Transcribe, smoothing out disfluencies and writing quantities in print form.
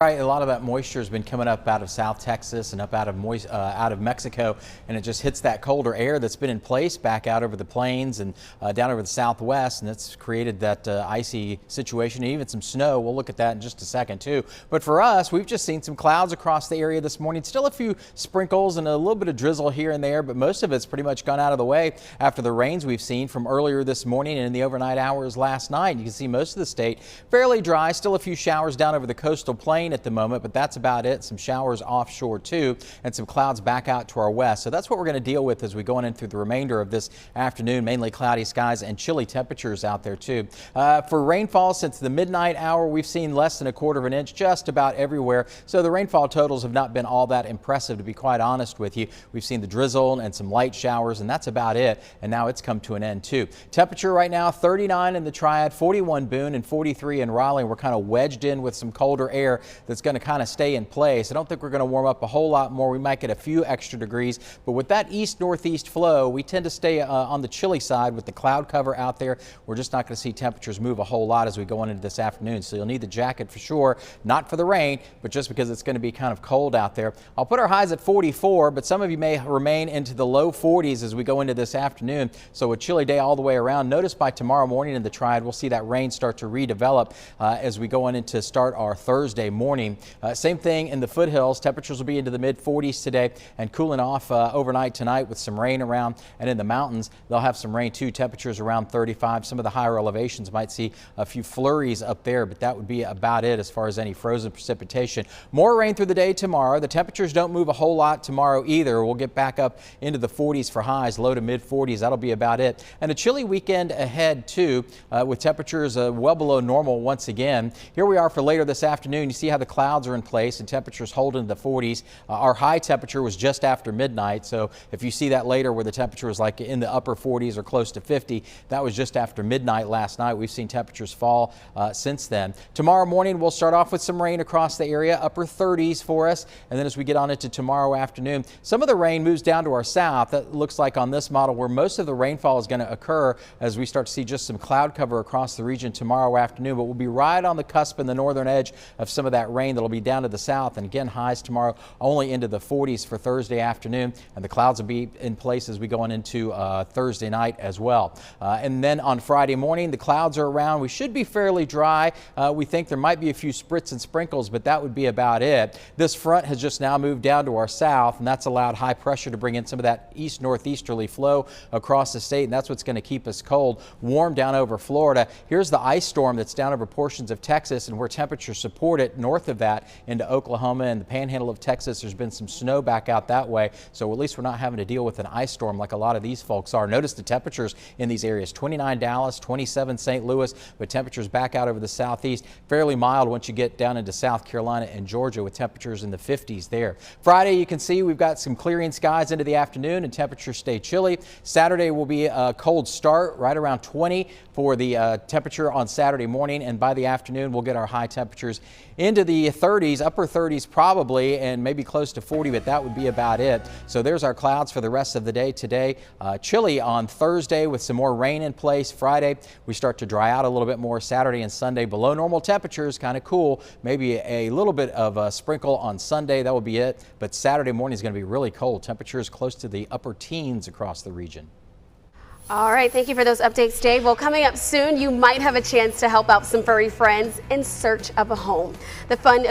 Right, a lot of that moisture has been coming up out of South Texas and up out of Mexico, and it just hits that colder air that's been in place back out over the plains and down over the southwest, and it's created that icy situation and even some snow. We'll look at that in just a second too. But for us, we've just seen some clouds across the area this morning. Still a few sprinkles and a little bit of drizzle here and there, but most of it's pretty much gone out of the way after the rains we've seen from earlier this morning and in the overnight hours last night. You can see most of the state fairly dry. Still a few showers down over the coastal plain at the moment, but that's about it. Some showers offshore too, and some clouds back out to our west. So that's what we're going to deal with as we go on in through the remainder of this afternoon. Mainly cloudy skies and chilly temperatures out there too. For rainfall since the midnight hour, we've seen less than 1/4 of an inch just about everywhere. So the rainfall totals have not been all that impressive, to be quite honest with you. We've seen the drizzle and some light showers, and that's about it. And now it's come to an end too. Temperature right now 39 in the Triad, 41 Boone, and 43 in Raleigh. We're kind of wedged in with some colder air that's going to kind of stay in place. I don't think we're going to warm up a whole lot more. We might get a few extra degrees, but with that east-northeast flow, we tend to stay on the chilly side with the cloud cover out there. We're just not going to see temperatures move a whole lot as we go on into this afternoon. So you'll need the jacket for sure, not for the rain, but just because it's going to be kind of cold out there. I'll put our highs at 44, but some of you may remain into the low 40s as we go into this afternoon. So a chilly day all the way around. Notice by tomorrow morning in the Triad, we'll see that rain start to redevelop as we go on into start our Thursday morning. Same thing in the foothills. Temperatures will be into the mid-40s today and cooling off overnight tonight with some rain around. And in the mountains, they'll have some rain too. Temperatures around 35. Some of the higher elevations might see a few flurries up there, but that would be about it as far as any frozen precipitation. More rain through the day tomorrow. The temperatures don't move a whole lot tomorrow either. We'll get back up into the 40s for highs, low to mid-40s. That'll be about it. And a chilly weekend ahead too, with temperatures well below normal once again. Here we are for later this afternoon. You see how the clouds are in place and temperatures hold into the 40s. Our high temperature was just after midnight, so if you see that later where the temperature was like in the upper 40s or close to 50, that was just after midnight last night. We've seen temperatures fall since then. Tomorrow morning we'll start off with some rain across the area, upper 30s for us, and then as we get on into tomorrow afternoon, some of the rain moves down to our south. That looks like on this model where most of the rainfall is going to occur as we start to see just some cloud cover across the region tomorrow afternoon, but we'll be right on the cusp in the northern edge of some of that rain that'll be down to the south. And again, highs tomorrow only into the 40s for Thursday afternoon, and the clouds will be in place as we go on into Thursday night as well. And then on Friday morning, the clouds are around. We should be fairly dry. We think there might be a few spritz and sprinkles, but that would be about it. This front has just now moved down to our south, and that's allowed high pressure to bring in some of that east-northeasterly flow across the state, and that's what's going to keep us cold, warm down over Florida. Here's the ice storm that's down over portions of Texas, and where temperatures support it north of that into Oklahoma and the panhandle of Texas. There's been some snow back out that way, so at least we're not having to deal with an ice storm like a lot of these folks are. Notice the temperatures in these areas: 29 Dallas, 27 St. Louis, but temperatures back out over the southeast fairly mild once you get down into South Carolina and Georgia with temperatures in the 50s there. Friday, you can see we've got some clearing skies into the afternoon and temperatures stay chilly. Saturday will be a cold start, right around 20 for the temperature on Saturday morning, and by the afternoon we'll get our high temperatures into the 30s, upper 30s probably, and maybe close to 40, but that would be about it. So there's our clouds for the rest of the day today. Chilly on Thursday with some more rain in place. Friday, we start to dry out a little bit more. Saturday and Sunday, below normal temperatures, kind of cool. Maybe a little bit of a sprinkle on Sunday. That will be it. But Saturday morning is going to be really cold. Temperatures close to the upper teens across the region. All right, thank you for those updates, Dave. Well, coming up soon, you might have a chance to help out some furry friends in search of a home. The fun